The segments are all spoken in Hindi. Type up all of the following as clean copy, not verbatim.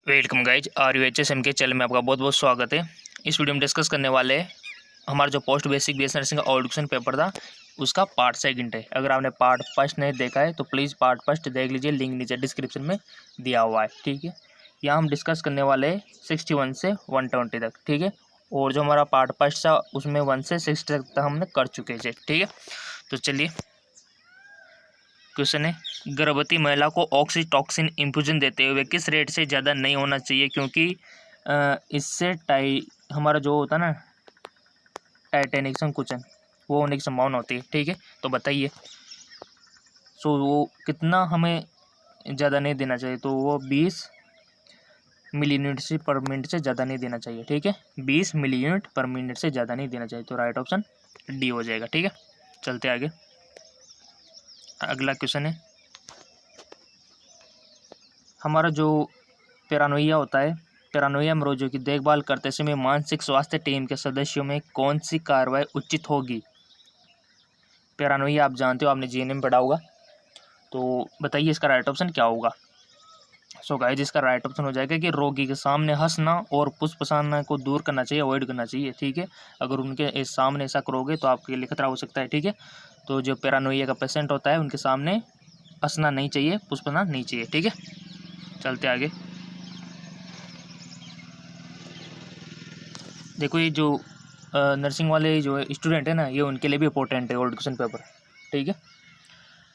वेलकम गाइज RUHSM के चैनल में आपका बहुत बहुत स्वागत है। इस वीडियो में डिस्कस करने वाले हैं हमारा जो पोस्ट बेसिक BSc नर्सिंग का ऑडिशन पेपर था उसका पार्ट सेकंड है। अगर आपने पार्ट फर्स्ट नहीं देखा है तो प्लीज़ पार्ट फर्स्ट देख लीजिए, लिंक नीचे डिस्क्रिप्शन में दिया हुआ है। ठीक है, यहाँ हम डिस्कस करने वाले हैं 61 से 120 तक। ठीक है, और जो हमारा पार्ट फर्स्ट था उसमें 1 से 60 तक हमने कर चुके थे। ठीक है, तो चलिए क्वेश्चन है, गर्भवती महिला को ऑक्सीटॉक्सिन इन्फ्यूजन देते हुए किस रेट से ज़्यादा नहीं होना चाहिए, क्योंकि इससे हमारा जो होता है ना टाइटेनिक संकुचन वो होने की संभावना होती है। ठीक है, तो बताइए वो कितना हमें ज़्यादा नहीं देना चाहिए, तो वो 20 मिली यूनिट से पर मिनट से ज़्यादा नहीं देना चाहिए। ठीक है, 20 मिली यूनिट पर मिनट से ज़्यादा नहीं देना चाहिए, तो राइट ऑप्शन डी हो जाएगा। ठीक है, चलते आगे। अगला क्वेश्चन है, हमारा जो पैरानोइया होता है, पैरानोइया मरीजों की देखभाल करते समय मानसिक स्वास्थ्य टीम के सदस्यों में कौन सी कार्रवाई उचित होगी। पैरानोइया आप जानते हो, आपने जीएनएम पढ़ा होगा, तो बताइए इसका राइट ऑप्शन क्या होगा। सो गाइस, इसका राइट ऑप्शन हो जाएगा कि रोगी के सामने हंसना और फुसफुसाना को दूर करना चाहिए, अवॉइड करना चाहिए। ठीक है, अगर उनके सामने ऐसा करोगे तो आपके लिए खतरा हो सकता है। ठीक है, तो जो पैरानोइया का पेशेंट होता है उनके सामने हंसना नहीं चाहिए, फुसफुसाना नहीं चाहिए। ठीक है, चलते आगे। देखो ये जो नर्सिंग वाले जो स्टूडेंट है ना, ये उनके लिए भी इंपॉर्टेंट है ओल्ड क्वेश्चन पेपर। ठीक है,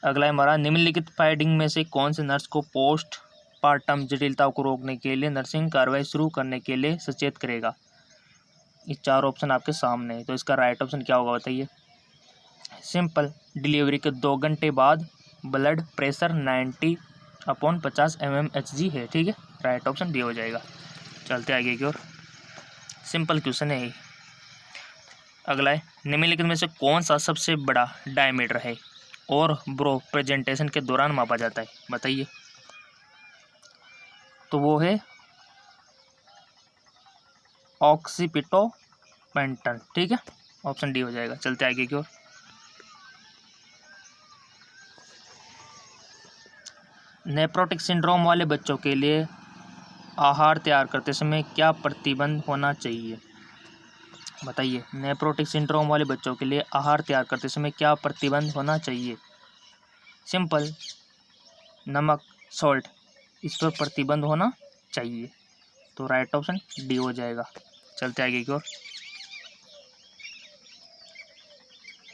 अगला है हमारा, निम्नलिखित फाइंडिंग में से कौन से नर्स को पोस्ट पार्टम जटिलताओं को रोकने के लिए नर्सिंग कार्रवाई शुरू करने के लिए सचेत करेगा। ये चार ऑप्शन आपके सामने है, तो इसका राइट ऑप्शन क्या होगा बताइए। सिंपल, डिलीवरी के 2 घंटे बाद ब्लड प्रेशर 90/50 mmHg है। ठीक है, राइट ऑप्शन डी हो जाएगा। चलते आगे की ओर, सिंपल क्वेश्चन है ये। अगला है, निम्नलिखित में से कौन सा सबसे बड़ा डायमीटर है और ब्रो प्रेजेंटेशन के दौरान मापा जाता है, बताइए। तो वो है ऑक्सीपिटोपेंटन। ठीक है, ऑप्शन डी हो जाएगा। चलते आगे की ओर, नेफ्रोटिक सिंड्रोम वाले बच्चों के लिए आहार तैयार करते समय क्या प्रतिबंध होना चाहिए, बताइए। नेफ्रोटिक सिंड्रोम वाले बच्चों के लिए आहार तैयार करते समय क्या प्रतिबंध होना चाहिए। सिंपल, नमक, सॉल्ट, इस पर प्रतिबंध होना चाहिए, तो राइट ऑप्शन डी हो जाएगा। चलते आगे की ओर,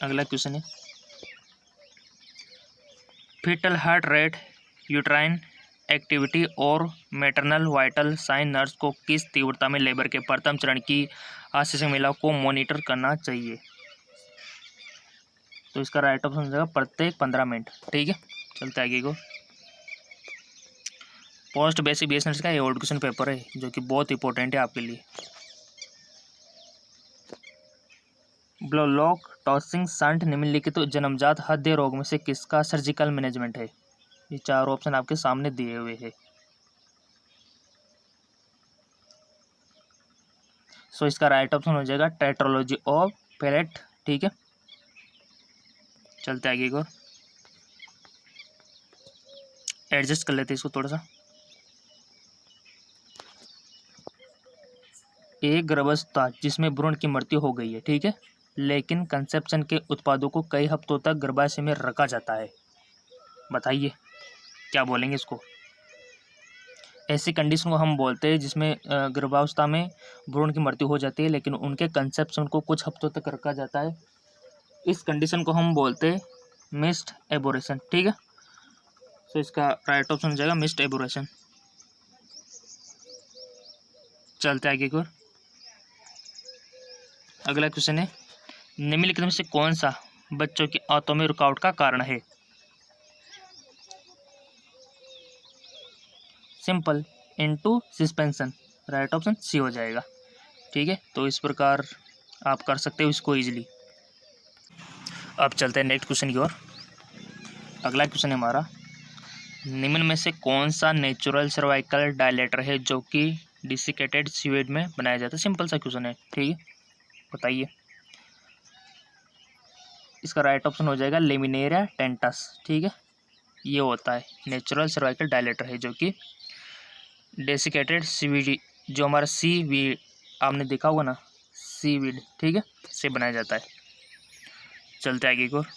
अगला क्वेश्चन है, fetal heart rate, uterine activity और मैटरनल वाइटल साइन नर्स को किस तीव्रता में लेबर के प्रथम चरण की आश्वासन महिला को मॉनिटर करना चाहिए, तो इसका राइट ऑप्शन हो जाएगा प्रत्येक 15 मिनट। ठीक है, चलते आगे को। पोस्ट बेसिक BSc नर्सिंग का ये ओल्ड क्वेश्चन पेपर है जो कि बहुत इंपॉर्टेंट है आपके लिए। ब्लोलॉक टॉसिंग संट निम्नलिखित तो जन्मजात हृदय रोग में से किसका सर्जिकल मैनेजमेंट है। ये चार ऑप्शन आपके सामने दिए हुए हैं। सो इसका राइट ऑप्शन हो जाएगा टेट्रोलॉजी ऑफ पैलेट। ठीक है, चलते आगे को, एडजस्ट कर लेते हैं इसको थोड़ा सा। एक गर्भावस्था जिसमें भ्रूण की मृत्यु हो गई है, ठीक है, लेकिन कंसेप्शन के उत्पादों को कई हफ्तों तक गर्भाशय में रखा जाता है, बताइए क्या बोलेंगे इसको। ऐसी कंडीशन को हम बोलते हैं जिसमें गर्भावस्था में भ्रूण की मृत्यु हो जाती है लेकिन उनके कंसेप्शन को कुछ हफ्तों तक रखा जाता है। इस कंडीशन को हम बोलते हैं मिस्ड एबोरेशन। ठीक है, तो इसका राइट ऑप्शन हो जाएगा मिस्ड एबोरेशन। चलते आगे को, अगला क्वेश्चन है, निम्नलिखित में से कौन सा बच्चों की आंतों में रुकावट का कारण है। Simple, into suspension, right option C हो जाएगा। ठीक है, तो इस प्रकार आप कर सकते हो इसको इजीली। अब चलते हैं नेक्स्ट क्वेश्चन की ओर। अगला क्वेश्चन है हमारा, निम्न में से कौन सा नेचुरल सर्वाइकल डायलेटर है जो कि डिसिकेटेड सीवेज में बनाया जाता है। सिंपल सा क्वेश्चन है, ठीक है, बताइए। इसका राइट ऑप्शन हो जाएगा लेमिनेरिया टेंटस। ठीक है, ये होता है नेचुरल सर्वाइकल डायलेटर है जो कि डेसिकेटेड सीवीड, जो हमारा सीवीड आपने देखा होगा ना, सीवीड, ठीक है, से बनाया जाता है। चलते आगे की ओर,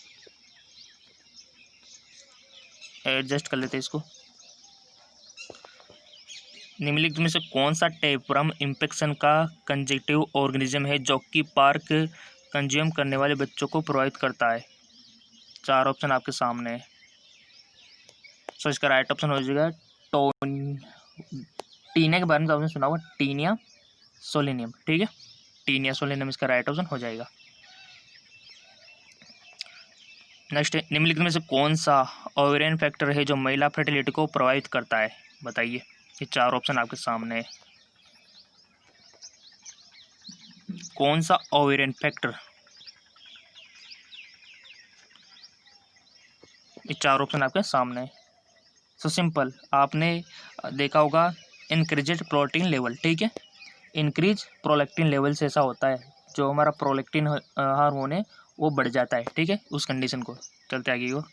एडजस्ट कर लेते हैं इसको। निम्नलिखित में से कौन सा टेपरम इन्फेक्शन का कंजेक्टिव ऑर्गेनिज्म है जो कि पार्क कंज्यूम करने वाले बच्चों को प्रभावित करता है? 4 ऑप्शन आपके सामने है। सो इसका राइट ऑप्शन हो जाएगा टीनिया के बारे में तो आपने सुना होगा, टीनिया सोलिनियम, ठीक है, टीनिया सोलिनियम इसका राइट ऑप्शन हो जाएगा। नेक्स्ट, निम्नलिखित में से कौन सा ओवेरियन फैक्टर है जो महिला फर्टिलिटी को प्रभावित करता है? बताइए, ये 4 ऑप्शन आपके सामने है। कौन सा ओवेरियन फैक्टर, ये 4 ऑप्शन आपके सामने है। सो सिंपल, आपने देखा होगा इंक्रीजेड प्रोटीन लेवल, ठीक है, इंक्रीज प्रोलैक्टिन लेवल से ऐसा होता है, जो हमारा प्रोलैक्टिन हार्मोन है वो बढ़ जाता है, ठीक है, उस कंडीशन को। चलते आगे की ओर।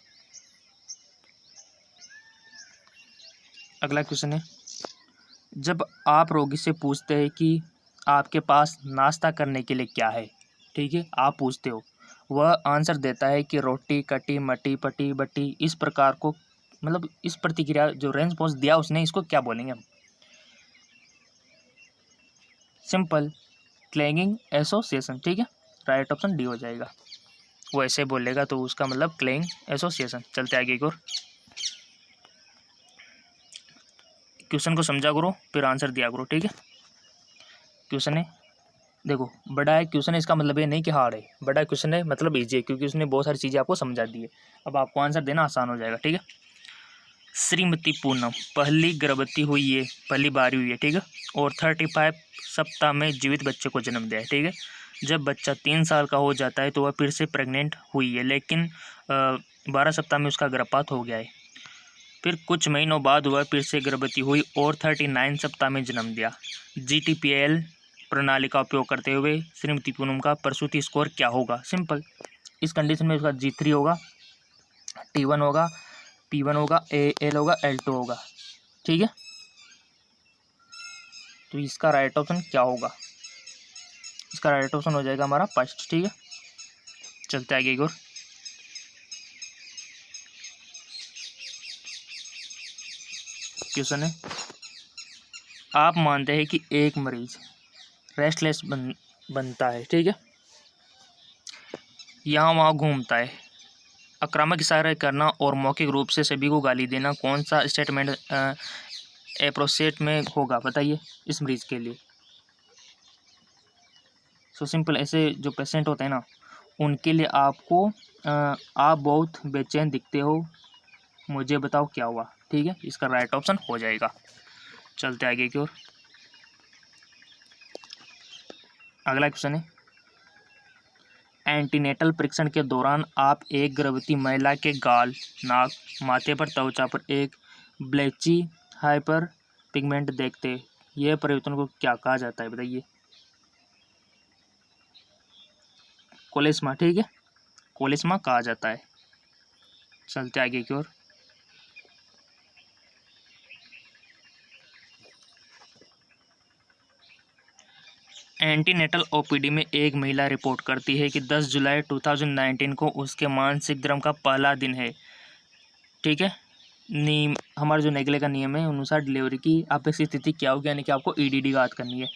अगला क्वेश्चन है, जब आप रोगी से पूछते हैं कि आपके पास नाश्ता करने के लिए क्या है, ठीक है, आप पूछते हो, वह आंसर देता है कि रोटी, कटी, मटी, पटी, बटी, इस प्रकार को, मतलब इस प्रतिक्रिया जो रेस्पॉन्स दिया उसने, इसको क्या बोलेंगे हम? सिंपल, क्लैंगिंग एसोसिएशन, ठीक है, राइट ऑप्शन डी हो जाएगा। वो ऐसे बोलेगा तो उसका मतलब क्लैंग एसोसिएशन। चलते आगे की ओर। क्वेश्चन को समझा करो फिर आंसर दिया करो, ठीक है। क्वेश्चन है, देखो बड़ा है क्वेश्चन है, इसका मतलब ये नहीं कि हार्ड है, बड़ा क्वेश्चन है मतलब इजी है, क्योंकि उसने बहुत सारी चीज़ें आपको समझा दी है। अब आपको आंसर देना आसान हो जाएगा, ठीक है। श्रीमती पूनम पहली गर्भवती हुई है, पहली बारी हुई है, ठीक है, और 35 सप्ताह में जीवित बच्चे को जन्म दिया है, ठीक है। जब बच्चा 3 साल का हो जाता है तो वह फिर से प्रेग्नेंट हुई है, लेकिन 12 सप्ताह में उसका गर्भपात हो गया है। फिर कुछ महीनों बाद वह फिर से गर्भवती हुई और 39 सप्ताह में जन्म दिया। GTPL प्रणाली का उपयोग करते हुए श्रीमती पूनम का प्रसूति स्कोर क्या होगा? सिंपल, इस कंडीशन में उसका G3 होगा, T1 होगा, P1 होगा, AL होगा, L2 होगा, ठीक है। तो इसका राइट ऑप्शन क्या होगा? इसका राइट ऑप्शन हो जाएगा हमारा फर्स्ट, ठीक है। चलते आगे की ओर। क्वेश्चन है, आप मानते हैं कि एक मरीज रेस्टलेस बनता है, ठीक है, यहाँ वहाँ घूमता है, आक्रामक इशारे करना और मौखिक रूप से सभी को गाली देना, कौन सा स्टेटमेंट अप्रोप्रिएट में होगा? बताइए इस मरीज के लिए। सो सिंपल, ऐसे जो पेशेंट होते हैं ना, उनके लिए आपको आप बहुत बेचैन दिखते हो, मुझे बताओ क्या हुआ, ठीक है, इसका राइट ऑप्शन हो जाएगा। चलते आगे की ओर। अगला क्वेश्चन है, एंटीनेटल परीक्षण के दौरान आप एक गर्भवती महिला के गाल, नाक, माथे पर, त्वचा पर एक ब्लैची हाइपर पिगमेंट देखते हैं, यह परिवर्तन को क्या कहा जाता है? बताइए। कोलेस्मा, ठीक है, कोलेस्मा कहा जाता है। चलते आगे की ओर। एंटीनेटल ओपीडी में एक महिला रिपोर्ट करती है कि 10 जुलाई 2019 को उसके मासिक धर्म का पहला दिन है, ठीक है। नियम, हमारा जो नेगले का नियम है अनुसार डिलीवरी की अपेक्षित स्थिति क्या होगी, यानी कि आपको EDD याद करनी है,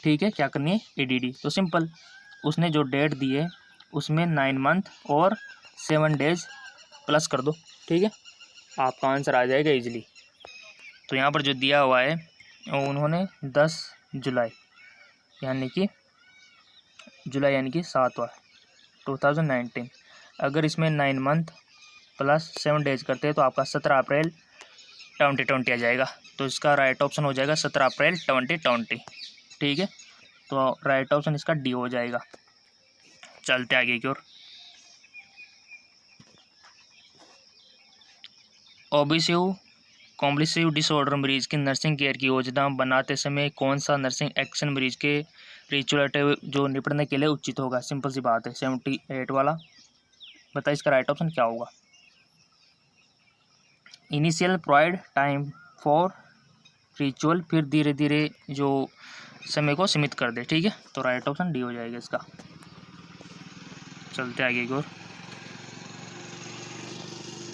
ठीक है, क्या करनी है? EDD। तो सिंपल, उसने जो डेट दी है उसमें 9 मंथ और 7 डेज प्लस कर दो, ठीक है, आपका आंसर आ जाएगा इजीली। तो यहाँ पर जो दिया हुआ है उन्होंने 10 जुलाई यानी कि 7वां 2019, अगर इसमें 9 मंथ प्लस 7 डेज करते हैं तो आपका 17 अप्रैल 2020 आ जाएगा। तो इसका राइट ऑप्शन हो जाएगा 17 अप्रैल 2020, ठीक है। तो राइट ऑप्शन इसका डी हो जाएगा। चलते आगे की ओर। ओबेसिव कॉम्प्लिसिव डिसऑर्डर मरीज की नर्सिंग केयर की योजना बनाते समय कौन सा नर्सिंग एक्शन मरीज के रिचुअल जो निपटने के लिए उचित होगा? सिंपल सी बात है, 78 वाला। बताइए इसका राइट ऑप्शन क्या होगा? Initial provide time for ritual, फिर धीरे धीरे जो समय को सीमित कर दे। ठीक है, तो राइट ऑप्शन डी हो जाएगा इसका। चलते आगे की ओर।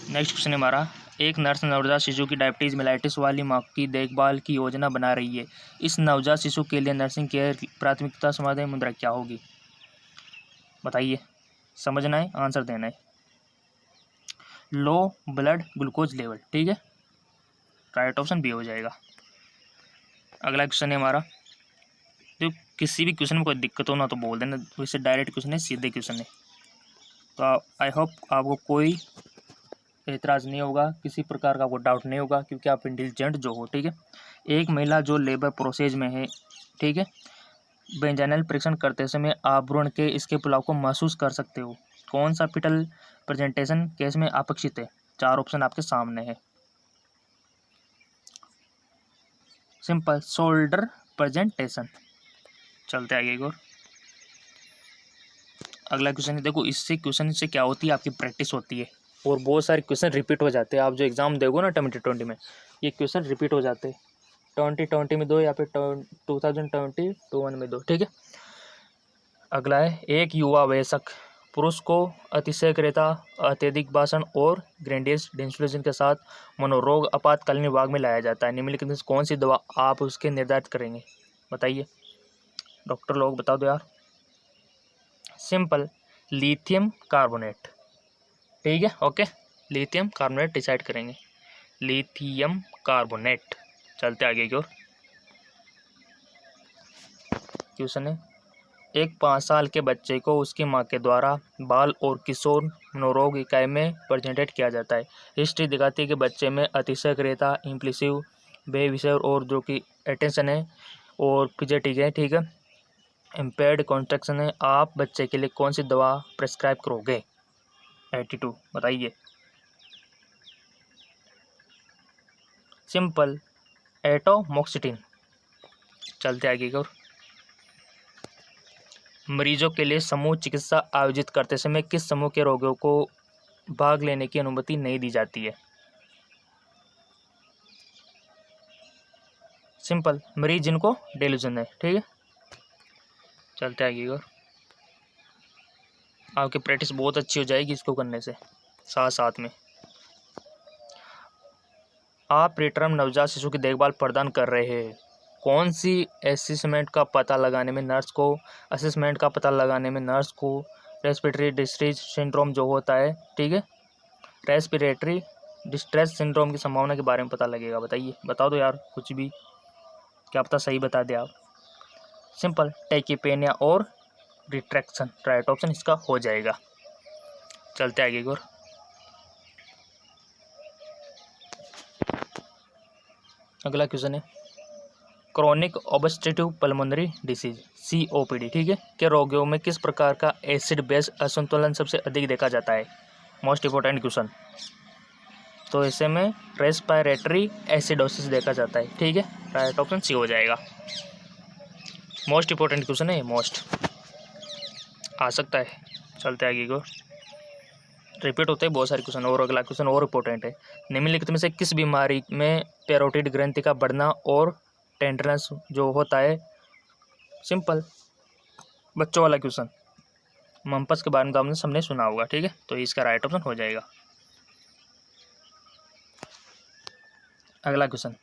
नेक्स्ट क्वेश्चन है हमारा, एक नर्स नवजात शिशु की डायबिटीज़ मेलाइटिस वाली माँ की देखभाल की योजना बना रही है। इस नवजात शिशु के लिए नर्सिंग केयर प्राथमिकता समाधान मुद्रा क्या होगी? बताइए, समझना है, आंसर देना है। Low blood glucose level. ठीक है, राइट ऑप्शन बी हो जाएगा। अगला क्वेश्चन है हमारा, जो किसी भी क्वेश्चन में कोई दिक्कत हो ना तो बोल देना, वैसे डायरेक्ट क्वेश्चन है, सीधे क्वेश्चन है, तो आई होप आपको कोई एतराज़ नहीं होगा, किसी प्रकार का आपको डाउट नहीं होगा, क्योंकि आप इंटेलिजेंट जो हो। ठीक है, एक महिला जो लेबर प्रोसेस में है, ठीक है, वेजाइनल परीक्षण करते समय आप भ्रूण के इसके पुलाव को महसूस कर सकते हो। कौन सा फिटल प्रेजेंटेशन केस में अपेक्षित है? 4 ऑप्शन आपके सामने है। Simple shoulder presentation. चलते आगे की ओर। अगला क्वेश्चन है, देखो इससे क्वेश्चन से क्या होती है, आपकी प्रैक्टिस होती है और बहुत सारे क्वेश्चन रिपीट हो जाते हैं। आप जो एग्जाम दोगे ना 2020 में, ये क्वेश्चन रिपीट हो जाते हैं। 2020 में 2 या फिर 2021 में 2। ठीक है, अगला है, एक युवा वयस्क पुरुष को अतिशयक्रियता, अत्यधिक भाषण और ग्रेडियंट डिस्फिग्रेशन के साथ मनोरोग आपातकालीन विभाग में लाया जाता है। निम्नलिखित में से कौन सी दवा आप उसके निर्धारित करेंगे? बताइए, डॉक्टर लोग बता दो यार। Simple lithium carbonate. ठीक है, ओके, लिथियम कार्बोनेट डिसाइड करेंगे, लिथियम कार्बोनेट। चलते आगे की ओर। क्वेश्चन है, एक 5 साल के बच्चे को उसकी माँ के द्वारा बाल और किशोर मनोरोग इकाई में प्रेजेंटेट किया जाता है। हिस्ट्री दिखाती है कि बच्चे में अतिशयक्रियता, इम्पल्सिव बिहेवियर और जो कि अटेंशन है और पीजेटिक है। ठीक है, इम्पेयर्ड कॉन्ट्रैक्शन है। आप बच्चे के लिए कौन सी दवा प्रेस्क्राइब करोगे? 82। बताइए। सिंपल एटोमोक्सिटिन। चलते आगे की ओर। मरीजों के लिए समूह चिकित्सा आयोजित करते समय किस समूह के रोगियों को भाग लेने की अनुमति नहीं दी जाती है? सिंपल मरीज जिनको डेल्यूजन है। ठीक है, चलते आगे की ओर। आपकी प्रैक्टिस बहुत अच्छी हो जाएगी इसको करने से साथ साथ में। आप प्रीटर्म नवजात शिशु की देखभाल प्रदान कर रहे हैं। कौन सी असेसमेंट का पता लगाने में नर्स को रेस्पिरेटरी डिस्ट्रेस सिंड्रोम जो होता है, ठीक है, रेस्पिरेटरी डिस्ट्रेस सिंड्रोम की संभावना के बारे में पता लगेगा? बताइए, बता दो यार कुछ भी, क्या पता सही बता दे आप। सिंपल टैकीपेनिया और रिट्रैक्शन। राइट ऑप्शन इसका हो जाएगा। चलते आगे की ओर। अगला क्वेश्चन है, chronic obstructive pulmonary disease COPD, ठीक है, के रोगियों में किस प्रकार का एसिड बेस असंतुलन सबसे अधिक देखा जाता है? Most important question. तो ऐसे में रेस्पिरेटरी एसिडोसिस देखा जाता है। ठीक है, राइट ऑप्शन सी हो जाएगा। मोस्ट इंपॉर्टेंट क्वेश्चन है, मोस्ट आ सकता है। चलते आगे को, रिपीट होते हैं बहुत सारे क्वेश्चन। और अगला क्वेश्चन और इंपॉर्टेंट है, निम्नलिखित में से किस बीमारी में पैरोटिड ग्रंथि का बढ़ना और टेंडरनेस जो होता है? सिंपल बच्चों वाला क्वेश्चन, मम्पस के बारे में तो आपने सबने सुना होगा। ठीक है, तो इसका राइट ऑप्शन हो जाएगा। अगला क्वेश्चन,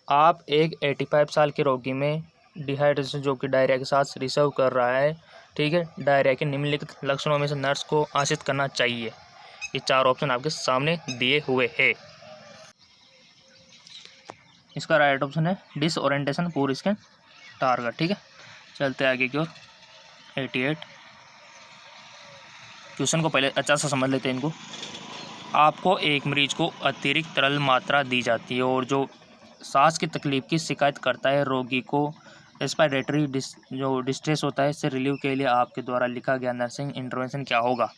आप एक 85 साल के रोगी में डिहाइड्रेशन जो कि डायरिया के साथ रिसर्व कर रहा है, ठीक है, डायरिया के निम्नलिखित लक्षणों में से नर्स को आश्रित करना चाहिए। ये 4 ऑप्शन आपके सामने दिए हुए हैं। इसका राइट ऑप्शन है डिसओरिएंटेशन पूर स्कैन टारगेट। ठीक है, चलते आगे की ओर। 88 क्वेश्चन को पहले अच्छा सा समझ लेते हैं इनको। आपको एक मरीज को अतिरिक्त तरल मात्रा दी जाती है और जो सांस की तकलीफ की शिकायत करता है, रोगी को रेस्पिरेटरी जो डिस्ट्रेस होता है, इससे रिलीव के लिए आपके द्वारा लिखा गया नर्सिंग इंटरवेंशन क्या होगा?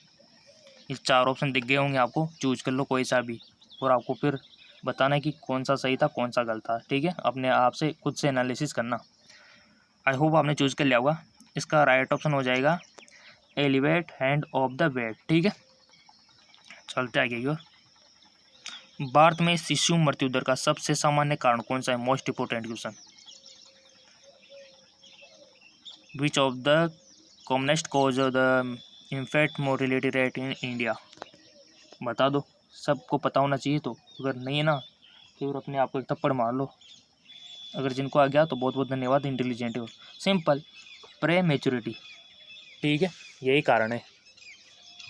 ये 4 ऑप्शन दिख गए होंगे आपको, चूज कर लो कोई सा भी और आपको फिर बताना है कि कौन सा सही था कौन सा गलत था। ठीक है, अपने आप से खुद से एनालिसिस करना। आई होप आपने चूज कर लिया होगा। इसका राइट ऑप्शन हो जाएगा elevate hand of the bed. ठीक है, चलते आगे की ओर। भारत में शिशु मृत्यु दर का सबसे सामान्य कारण कौन सा है? Most important question. Which of the commonest cause of the infant mortality rate in India? बता दो, सबको पता होना चाहिए। तो अगर नहीं है ना तो फिर अपने आप को एक थप्पड़ मार लो। अगर जिनको आ गया तो बहुत बहुत धन्यवाद, इंटेलिजेंट हो। Simple, prematurity. ठीक है, यही कारण है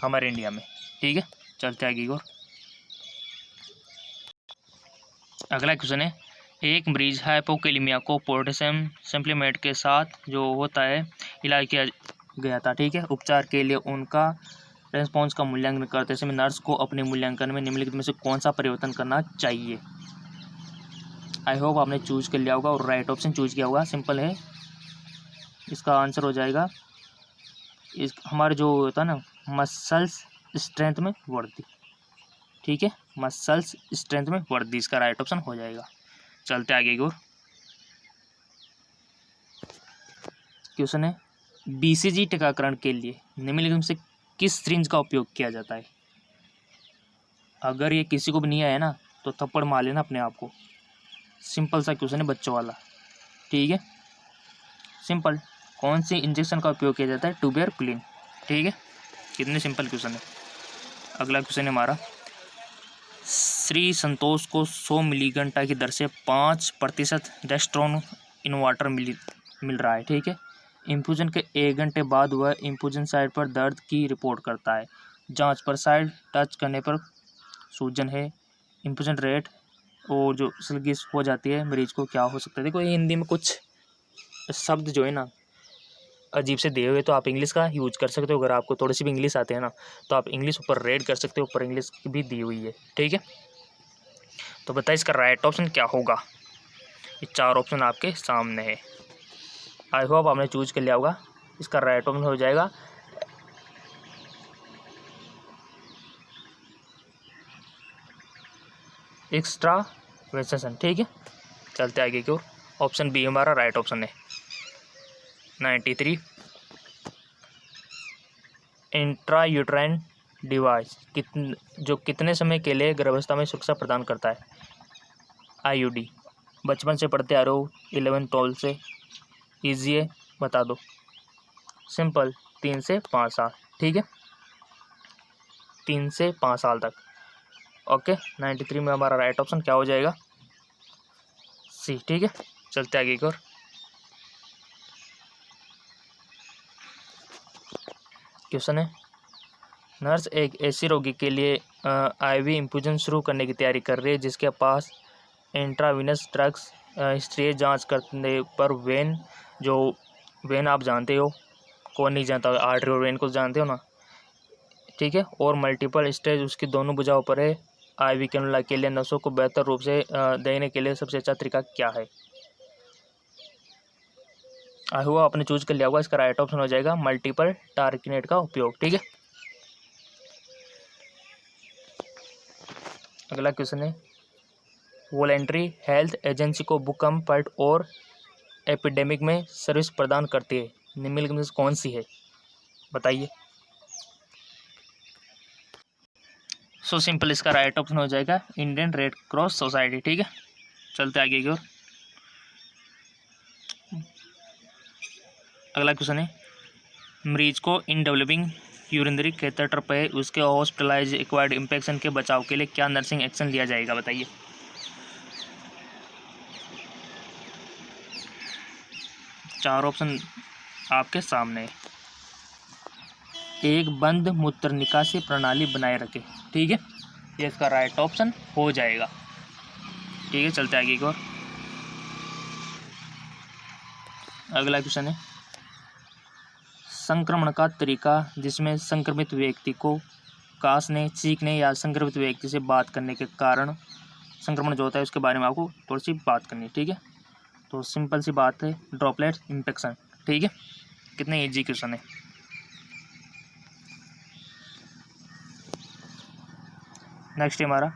हमारे इंडिया में। ठीक है, चलते आगे और अगला क्वेश्चन है, एक मरीज हाइपोकेलिमिया को पोटेशियम सप्लीमेंट के साथ जो होता है इलाज किया गया था। ठीक है, उपचार के लिए उनका रेस्पॉन्स का मूल्यांकन करते समय नर्स को अपने मूल्यांकन में निम्नलिखित में से कौन सा परिवर्तन करना चाहिए? आई होप आपने चूज कर लिया होगा और राइट ऑप्शन चूज किया होगा। सिंपल है, इसका आंसर हो जाएगा इस हमारे जो होता है ना मसल्स स्ट्रेंथ में वृद्धि। ठीक है, मसल्स स्ट्रेंथ में वृद्धि, इसका राइट ऑप्शन हो जाएगा। चलते आगे की ओर। क्वेश्चन है, बीसीजी टीकाकरण के लिए निम्नलिखित में से किस सिरिंज का उपयोग किया जाता है? अगर ये किसी को भी नहीं आया ना तो थप्पड़ मार लेना अपने आप को। सिंपल सा क्वेश्चन है बच्चों वाला। ठीक है, सिंपल, कौन सी इंजेक्शन का उपयोग किया जाता है? ट्यूबरकुलिन। ठीक है, कितने सिंपल क्वेश्चन है। अगला क्वेश्चन है हमारा, श्री संतोष को 100 मिलीघंटा की दर से 5% डेस्ट्रोन इन वाटर मिल रहा है। ठीक है, इन्फ्यूजन के 1 घंटे बाद वह इन्फ्यूजन साइट पर दर्द की रिपोर्ट करता है। जांच पर साइट टच करने पर सूजन है, इन्फ्यूजन रेट और जो स्लगिश हो जाती है मरीज को, क्या हो सकता है? देखो, ये हिंदी में कुछ शब्द जो है ना अजीब से दिए हुए, तो आप इंग्लिश का यूज कर सकते हो। अगर आपको थोड़ी सी भी इंग्लिश आते हैं ना तो आप इंग्लिश ऊपर रेड कर सकते हो, ऊपर इंग्लिश भी दी हुई है। ठीक है, तो बताइए इसका राइट ऑप्शन क्या होगा? ये 4 ऑप्शन आपके सामने है। आई होप आपने चूज कर लिया होगा। इसका राइट ऑप्शन हो जाएगा एक्स्ट्रा वेसेशन। ठीक है, चलते आगे की ओर। ऑप्शन बी हमारा राइट ऑप्शन है। 93, इंट्रायूट्राइन डिवाइस जो कितने समय के लिए गर्भावस्था में सुरक्षा प्रदान करता है? आईयूडी। बचपन से पढ़ते आ रहे हो, 11-12 से, ईजी है, बता दो। सिंपल, 3 से 5 साल। ठीक है, 3 से 5 साल तक। ओके, 93 में हमारा राइट ऑप्शन क्या हो जाएगा? सी। ठीक है, चलते आगे की ओर। क्वेश्चन है, नर्स एक ऐसी रोगी के लिए आईवी इन्फ्यूजन शुरू करने की तैयारी कर रही है जिसके पास इंट्रावीनस ड्रग्स हिस्ट्री जांच करने पर वेन आप जानते हो, कौन नहीं जानता? आर्टरी और वेन को जानते हो ना। ठीक है, और मल्टीपल स्टेज उसकी दोनों भुजाओं पर है। आईवी कैनुला के लिए नसों को बेहतर रूप से देने के लिए सबसे अच्छा तरीका क्या है? आई होप आपने चूज कर लिया होगा। इसका राइट ऑप्शन हो जाएगा मल्टीपल टार्किनेट का उपयोग। ठीक है, अगला क्वेश्चन है, वॉलेंट्री हेल्थ एजेंसी को भूकंप फल्ट और एपिडेमिक में सर्विस प्रदान करती है, निम्नलिखित में से कौन सी है? बताइए। सो सिंपल, इसका राइट ऑप्शन हो जाएगा इंडियन रेड क्रॉस सोसाइटी। ठीक है, चलते आगे की ओर। अगला क्वेश्चन है, मरीज को इन डेवलपिंग यूरिनरी कैथेटर पे उसके हॉस्पिटलाइज एक्वायर्ड इंफेक्शन के बचाव के लिए क्या नर्सिंग एक्शन लिया जाएगा? बताइए। चार ऑप्शन आपके सामने है। एक बंद मूत्र निकासी प्रणाली बनाए रखे। ठीक है, ये इसका राइट ऑप्शन हो जाएगा। ठीक है, चलते आगे की ओर। अगला क्वेश्चन है, संक्रमण का तरीका जिसमें संक्रमित व्यक्ति को काशने, चीखने या संक्रमित व्यक्ति से बात करने के कारण संक्रमण जो होता है उसके बारे में आपको थोड़ी सी बात करनी है। ठीक है, तो सिंपल सी बात है, ड्रॉपलेट इन्फेक्शन। ठीक है, कितने ईजी क्वेश्चन है। नेक्स्ट है हमारा,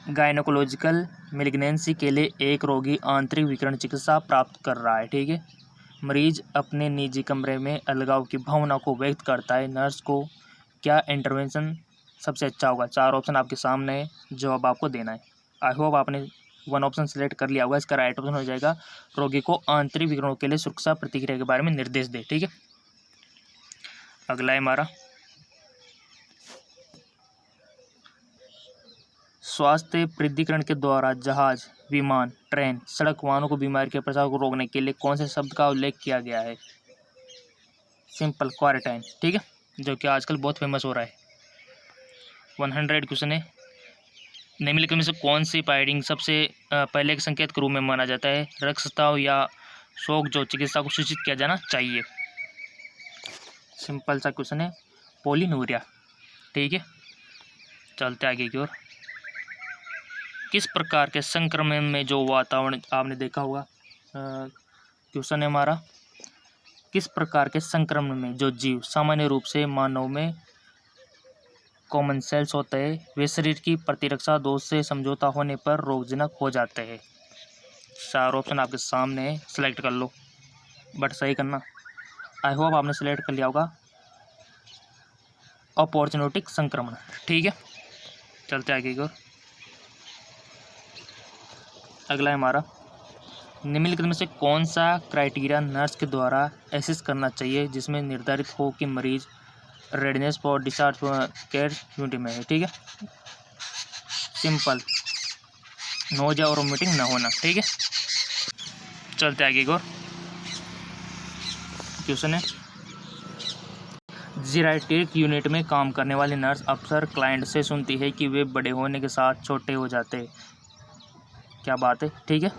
गायनोकोलॉजिकल मेलिग्नेंसी के लिए एक रोगी आंतरिक विकिरण चिकित्सा प्राप्त कर रहा है। ठीक है, मरीज अपने निजी कमरे में अलगाव की भावना को व्यक्त करता है, नर्स को क्या इंटरवेंशन सबसे अच्छा होगा? 4 ऑप्शन आपके सामने है, जवाब आपको देना है। आई होप आपने वन ऑप्शन सेलेक्ट कर लिया होगा। इसका राइट ऑप्शन हो जाएगा रोगी को आंतरिक विकिरणों के लिए सुरक्षा प्रतिक्रिया के बारे में निर्देश दे। ठीक है, अगला है हमारा स्वास्थ्य प्राधिकरण के द्वारा जहाज, विमान, ट्रेन, सड़क वाहनों को बीमारी के प्रसार को रोकने के लिए कौन से शब्द का उल्लेख किया गया है? Simple, quarantine. ठीक है, जो कि आजकल बहुत फेमस हो रहा है। 100 क्वेश्चन है। निम्नलिखित में से कौन सी पाइडिंग सबसे पहले के संकेत के रूप में माना जाता है? रक्तस्राव या शोक जो चिकित्सा को सूचित किया जाना चाहिए। सिंपल सा क्वेश्चन है, पोलिनूरिया। ठीक है, चलते आगे की ओर। किस प्रकार के संक्रमण में जो वातावरण आपने देखा होगा, क्वेश्चन है हमारा, किस प्रकार के संक्रमण में जो जीव सामान्य रूप से मानव में कॉमन सेल्स होते हैं वे शरीर की प्रतिरक्षा दोष से समझौता होने पर रोगजनक हो जाते हैं? 4 ऑप्शन आपके सामने है, सेलेक्ट कर लो, बट सही करना। आई होप आपने सेलेक्ट कर लिया होगा अपॉर्चुनिटिक संक्रमण। ठीक है, चलते आगे की ओर। अगला है हमारा, निम्नलिखित में से कौन सा क्राइटेरिया नर्स के द्वारा एसेस करना चाहिए जिसमें निर्धारित हो कि मरीज redness for discharge care unit में है? ठीक है, सिंपल, नोजा और वोमिटिंग ना होना। ठीक है, चलते आगे की ओर। क्वेश्चन है, जीराइट्रिक यूनिट में काम करने वाली नर्स अक्सर क्लाइंट से सुनती है कि वे बड़े होने के साथ छोटे हो जाते हैं। क्या बात है? ठीक है,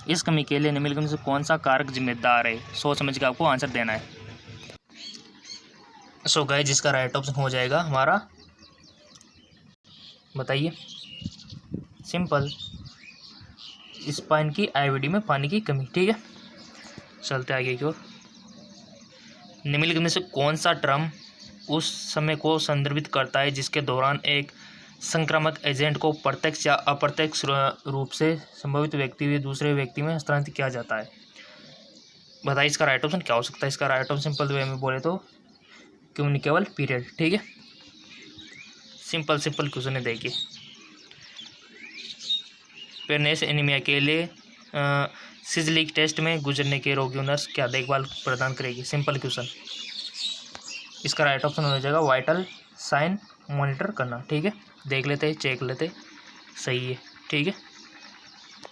इस कमी के लिए निम्नलिखित में से कौन सा कारक जिम्मेदार है? सोच समझ के आपको आंसर देना है। सो गाइस, जिसका राइट ऑप्शन हो जाएगा हमारा, बताइए, सिंपल, स्पाइन की आईवीडी में पानी की कमी। ठीक है, चलते आगे की ओर। निम्नलिखित में से कौन सा टर्म उस समय को संदर्भित करता है जिसके दौरान एक संक्रामक एजेंट को प्रत्यक्ष या अप्रत्यक्ष रूप से संभावित व्यक्ति से दूसरे व्यक्ति में हस्तांतरित किया जाता है? बताइए, इसका राइट ऑप्शन क्या हो सकता है? इसका राइट ऑप्शन सिंपल वे में बोले तो कम्युनिकेबल पीरियड। ठीक है, सिंपल क्वेश्चन है, देखिए, पेरनेस एनीमिया के लिए सिजलिक टेस्ट में गुजरने के रोगियों नर्स क्या देखभाल प्रदान करेगी? सिंपल क्वेश्चन, इसका राइट ऑप्शन हो जाएगा वाइटल साइन मॉनिटर करना। ठीक है, देख लेते हैं, चेक लेते, सही है। ठीक है,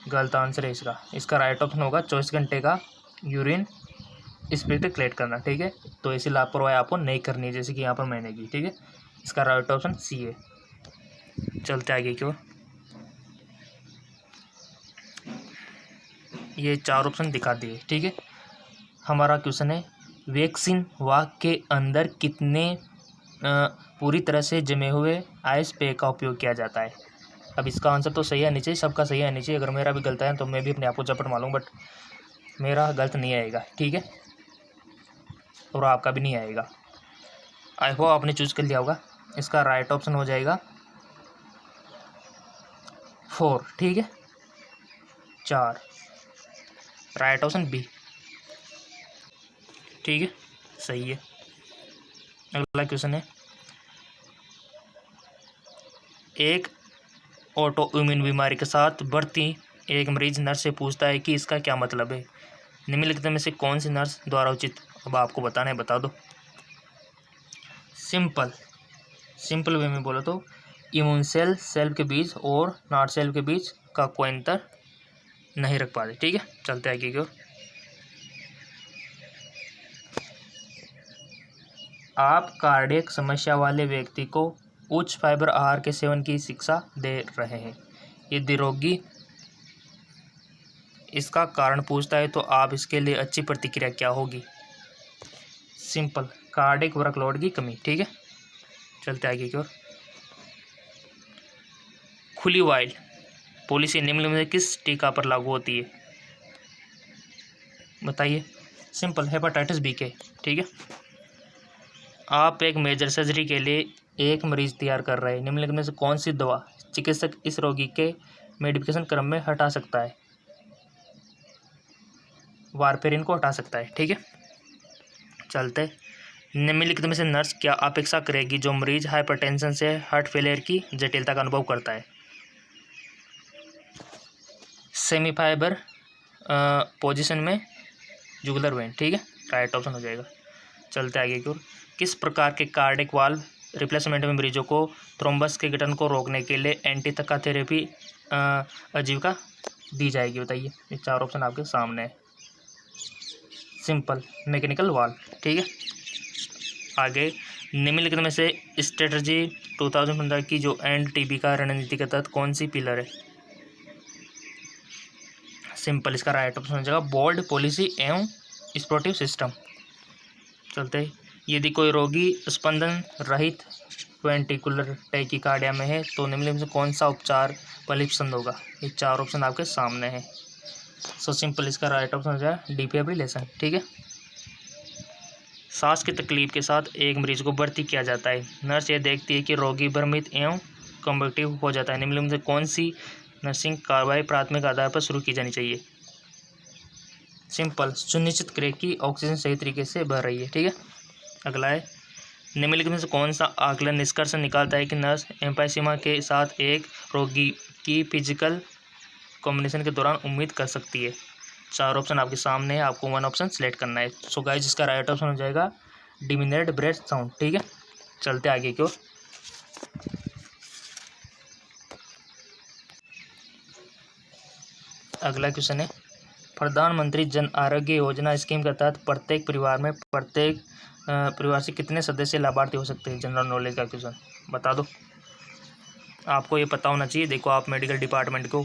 गलत आंसर है इसका। इसका राइट ऑप्शन होगा 24 घंटे का यूरिन स्पिरिट कलेक्ट करना। ठीक है, तो ऐसी लापरवाही आपको नहीं करनी है जैसे कि यहाँ पर मैंने की। ठीक है, इसका राइट ऑप्शन सी है। चलते आगे की ओर। ये 4 ऑप्शन दिखा दिए। ठीक है, हमारा क्वेश्चन है, वैक्सीन वाक के अंदर कितने पूरी तरह से जमे हुए आइस पेय का उपयोग किया जाता है? अब इसका आंसर तो सही आनी चाहिए, सबका सही आनी चाहिए। अगर मेरा भी गलत है तो मैं भी अपने आप को चपट मारूंगा, बट मेरा गलत नहीं आएगा। ठीक है, और आपका भी नहीं आएगा। आई होप आपने चूज कर लिया होगा। इसका राइट ऑप्शन हो जाएगा 4। ठीक है, 4, राइट ऑप्शन बी। ठीक है, सही है। अगला क्वेश्चन है, एक ऑटो इम्यून बीमारी के साथ बढ़ती एक मरीज नर्स से पूछता है कि इसका क्या मतलब है? निम्नलिखित में से कौन सी नर्स द्वारा उचित? अब आपको बताना है, बता दो। सिंपल वे में बोलो तो इम्यून सेल के बीच और नॉट सेल के बीच का कोई अंतर नहीं रख पाते। ठीक है, चलते आगे की ओर। आप कार्डियक समस्या वाले व्यक्ति को उच्च फाइबर आहार के सेवन की शिक्षा दे रहे हैं। यदि रोगी इसका कारण पूछता है तो आप इसके लिए अच्छी प्रतिक्रिया क्या होगी? सिंपल, कार्डियक वर्कलोड की कमी। ठीक है, चलते आगे की ओर। खुली वाइल्ड पॉलिसी निम्न में से किस टीका पर लागू होती है? बताइए, सिंपल, हेपेटाइटिस बी के। ठीक है, आप एक मेजर सर्जरी के लिए एक मरीज तैयार कर रहे हैं। निम्नलिखित में से कौन सी दवा चिकित्सक इस रोगी के मेडिकेशन क्रम में हटा सकता है? वारफेरिन को हटा सकता है। ठीक है, चलते। निम्नलिखित में से नर्स क्या अपेक्षा करेगी जो मरीज हाइपरटेंशन से हार्ट फेलियर की जटिलता का अनुभव करता है? सेमी फाइबर पोजीशन में जुगुलर वेन, ठीक है, राइट ऑप्शन हो जाएगा। चलते आगे की ओर। किस प्रकार के कार्डिक वाल्व रिप्लेसमेंट में मरीजों को थ्रोम्बस के गठन को रोकने के लिए एंटीथका थेरेपी आजीविका दी जाएगी, बताइए। ये 4 ऑप्शन आपके सामने है। सिंपल मैकेनिकल वाल्व, ठीक है। आगे निम्नलिखित में से स्ट्रेटजी 2015 की जो एंड टीबी का रणनीति के तहत कौन सी पिलर है? सिंपल, इसका राइट ऑप्शन हो जाएगा बोल्ड पॉलिसी एवं स्पोर्टिव सिस्टम। चलते हैं। यदि कोई रोगी स्पंदन रहित वेंटिकुलर टैकीकार्डिया में है तो निम्नलिखित में से कौन सा उपचार फलीपसंद होगा? ये 4 ऑप्शन आपके सामने है। सो सिंपल, इसका राइट ऑप्शन हो जाएगा डिफिब्रिलेशन, ठीक है। सांस की तकलीफ के साथ एक मरीज को भर्ती किया जाता है। नर्स यह देखती है कि रोगी भ्रमित एवं कम्बेटिव हो जाता है। निम्नलिखित में से कौन सी नर्सिंग कार्रवाई प्राथमिक आधार पर शुरू की जानी चाहिए? सिंपल, सुनिश्चित करें कि ऑक्सीजन सही तरीके से बह रही है, ठीक है। अगला है, निम्नलिखित में से कौन सा आकलन निष्कर्ष निकालता है कि नर्स एम्फाइसीमा के साथ एक रोगी की फिजिकल कॉम्बिनेशन के दौरान उम्मीद कर सकती है? 4 ऑप्शन आपके सामने है, आपको 1 ऑप्शन सेलेक्ट करना है। सो गाइस, जिसका राइट ऑप्शन हो जाएगा डिमिनेट ब्रेथ साउंड, ठीक है। चलते आगे की ओर। अगला क्वेश्चन है, प्रधानमंत्री जन आरोग्य योजना स्कीम के तहत प्रत्येक परिवार से कितने सदस्य लाभार्थी हो सकते हैं? जनरल नॉलेज का क्वेश्चन, बता दो। आपको ये पता होना चाहिए, देखो आप मेडिकल डिपार्टमेंट को,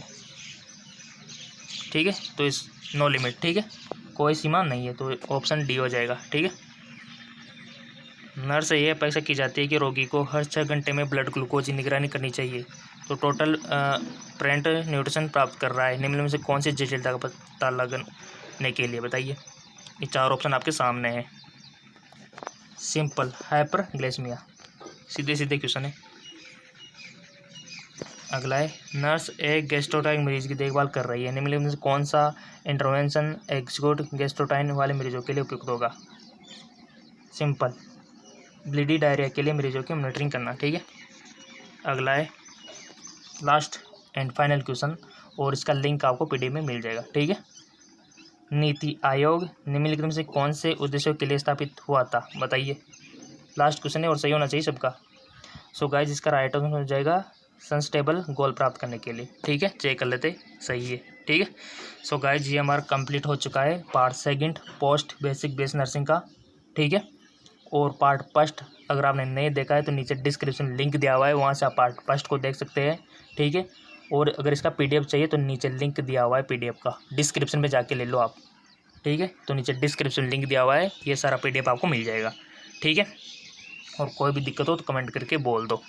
ठीक है। तो इस नो लिमिट, ठीक है, कोई सीमा नहीं है, तो ऑप्शन डी हो जाएगा, ठीक है। नर्स यह अपेक्षा की जाती है कि रोगी को हर 6 घंटे में ब्लड ग्लूकोज की निगरानी करनी चाहिए, तो टोटल प्रेंट न्यूट्रिशन प्राप्त कर रहा है। निम्न में से कौन सी जटिलता का पता लगाने के लिए, बताइए। ये 4 ऑप्शन आपके सामने हैं। सिंपल, हाइपरग्लाइसेमिया, सीधे सीधे क्वेश्चन है। अगला है, नर्स एक गैस्ट्रोटाइन मरीज की देखभाल कर रही है। निम्नलिखित में से कौन सा इंटरवेंशन एग्जीक्यूट गैस्ट्रोटाइन वाले मरीजों के लिए उपयुक्त होगा? सिंपल, ब्लीडी डायरिया के लिए मरीजों की मॉनिटरिंग करना, ठीक है। अगला है लास्ट एंड फाइनल क्वेश्चन, और इसका लिंक आपको पीडीएफ में मिल जाएगा, ठीक है। नीति आयोग निम्नलिखित में से कौन से उद्देश्यों के लिए स्थापित हुआ था, बताइए। लास्ट क्वेश्चन है और सही होना चाहिए सबका। सो गाइस, इसका राइट आंसर हो जाएगा सस्टेनेबल गोल प्राप्त करने के लिए, ठीक है। चेक कर लेते, सही है, ठीक है। सो गाइस, ये हमारा कंप्लीट हो चुका है part 2 post basic base nursing का, ठीक है। और पार्ट 1 अगर आपने नहीं देखा है तो नीचे डिस्क्रिप्शन लिंक दिया हुआ है, वहाँ से आप पार्ट 1 को देख सकते हैं, ठीक है। और अगर इसका पीडीएफ चाहिए तो नीचे लिंक दिया हुआ है पीडीएफ का, डिस्क्रिप्शन में जाके ले लो आप, ठीक है। तो नीचे डिस्क्रिप्शन लिंक दिया हुआ है, ये सारा पीडीएफ आपको मिल जाएगा, ठीक है। और कोई भी दिक्कत हो तो कमेंट करके बोल दो।